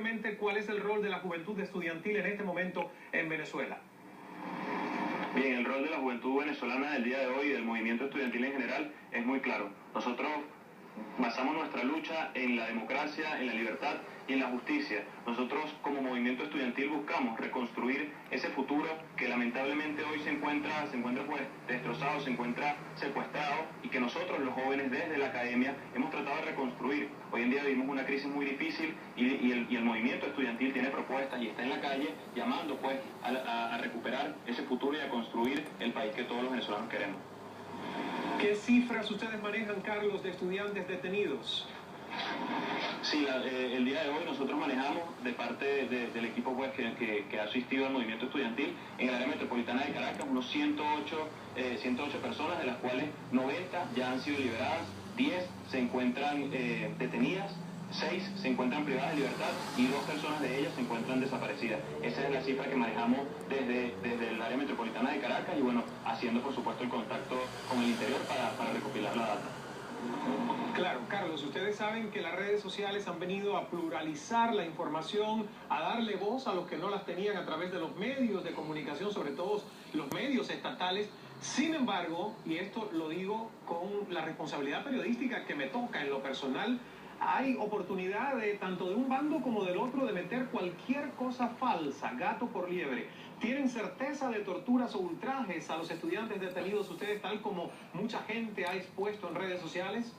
brevemente cuál es el rol de la juventud estudiantil en este momento en Venezuela. Bien, el rol de la juventud venezolana del día de hoy y del movimiento estudiantil en general es muy claro. Nosotros basamos nuestra lucha en la democracia, en la libertad y en la justicia. Nosotros como movimiento estudiantil buscamos reconstruir ese futuro que lamentablemente hoy se encuentra pues destrozado, se encuentra secuestrado, y que nosotros los jóvenes desde la academia hemos tratado de reconstruir. Hoy en día vivimos una crisis muy difícil y el movimiento estudiantil tiene propuestas y está en la calle llamando pues a recuperar ese futuro y a construir el país que todos los venezolanos queremos. ¿Qué cifras ustedes manejan, Carlos, de estudiantes detenidos? Sí, el día de hoy nosotros manejamos de parte del equipo pues, que ha asistido al movimiento estudiantil en el área metropolitana de Caracas, unos 108 personas, de las cuales 90 ya han sido liberadas, 10 se encuentran detenidas, 6 se encuentran privadas de libertad y 2 personas de ellas se encuentran desaparecidas. Esa es la cifra que manejamos desde el área metropolitana de Caracas y bueno, haciendo por supuesto el contacto con el interior para recopilar la data. Claro, Carlos, ustedes saben que las redes sociales han venido a pluralizar la información, a darle voz a los que no las tenían a través de los medios de comunicación, sobre todo los medios estatales. Sin embargo, y esto lo digo con la responsabilidad periodística que me toca en lo personal, hay oportunidad tanto de un bando como del otro de meter cualquier cosa falsa, gato por liebre. ¿Tienen certeza de torturas o ultrajes a los estudiantes detenidos ustedes, tal como mucha gente ha expuesto en redes sociales?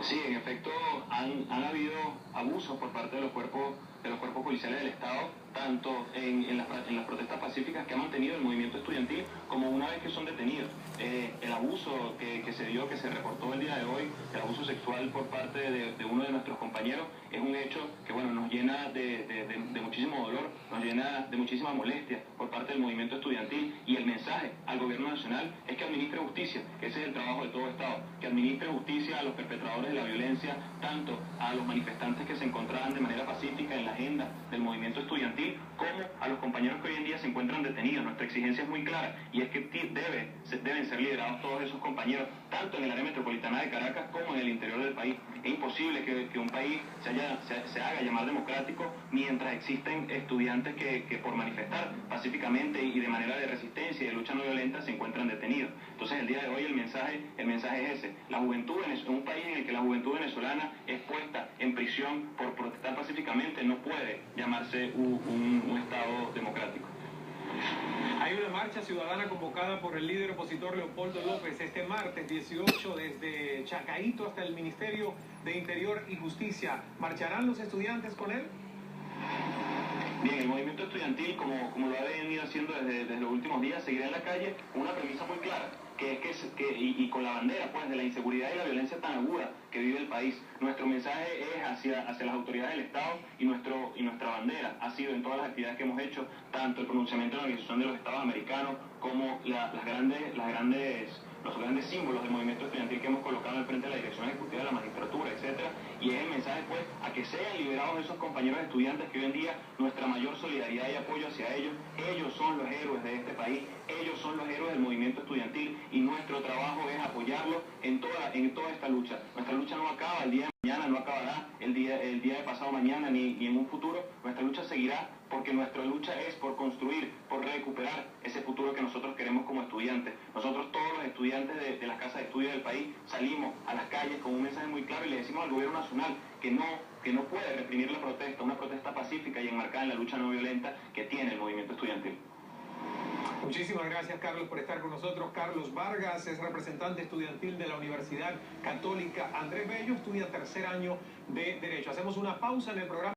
Sí, en efecto, han habido abusos por parte de los cuerpos policiales del Estado, tanto en las protestas pacíficas que ha mantenido el movimiento estudiantil, como una vez que son detenidos. El abuso que se dio, que se reportó el día de hoy, el abuso sexual por parte de uno de nuestros compañeros, es un hecho que bueno, nos llena de muchísimo dolor, nos llena de muchísima molestia por parte del movimiento estudiantil, y el mensaje al gobierno nacional es que administre justicia, que ese es el trabajo de todo Estado, que administre justicia a los perpetradores de la violencia, tanto a los manifestantes que se encontraban de manera pacífica en la agenda del movimiento estudiantil, como a los compañeros que hoy en día se encuentran detenidos. Nuestra exigencia es muy clara y es que deben ser liberados todos esos compañeros, tanto en el área metropolitana de Caracas como en el interior del país. Es imposible que un país se haga llamar democrático mientras existen estudiantes que por manifestar pacíficamente y de manera de resistencia y de lucha no violenta se encuentran detenidos. Entonces el día de hoy el mensaje es ese. La juventud en un país en el que la juventud venezolana es puesta en prisión por protestar pacíficamente no puede llamarse un Estado democrático. Hay una marcha ciudadana convocada por el líder opositor Leopoldo López este martes 18 desde Chacaíto hasta el Ministerio de Interior y Justicia. ¿Marcharán los estudiantes con él? Bien, el movimiento estudiantil, como lo ha venido haciendo desde los últimos días, seguirá en la calle con una premisa muy clara, y con la bandera pues, de la inseguridad y la violencia tan aguda que vive el país. Nuestro mensaje es hacia las autoridades del Estado, y nuestra bandera ha sido en todas las actividades que hemos hecho, tanto el pronunciamiento de la Organización de los Estados Americanos como los grandes símbolos del movimiento estudiantil que hemos colocado al frente de la Dirección Ejecutiva de la Magistratura, etcétera, y es el mensaje pues a que sean liberados esos compañeros estudiantes que hoy en día nuestra mayor solidaridad y apoyo hacia ellos. Ellos son los héroes de este país, ellos son los héroes del movimiento estudiantil, y nuestro trabajo es apoyarlos en toda esta lucha. Nuestra lucha no acaba el día de mañana, no acabará el día de pasado mañana ni en un futuro. Nuestra lucha seguirá, porque nuestra lucha es por construir, por recuperar ese futuro que nosotros queremos como estudiantes. Nosotros, todos los estudiantes de las casas de estudio del país, salimos a las calles con un mensaje muy claro y le decimos al gobierno nacional que no puede reprimir la protesta, una protesta pacífica y enmarcada en la lucha no violenta que tiene el movimiento estudiantil. Muchísimas gracias, Carlos, por estar con nosotros. Carlos Vargas es representante estudiantil de la Universidad Católica Andrés Bello, estudia tercer año de Derecho. Hacemos una pausa en el programa.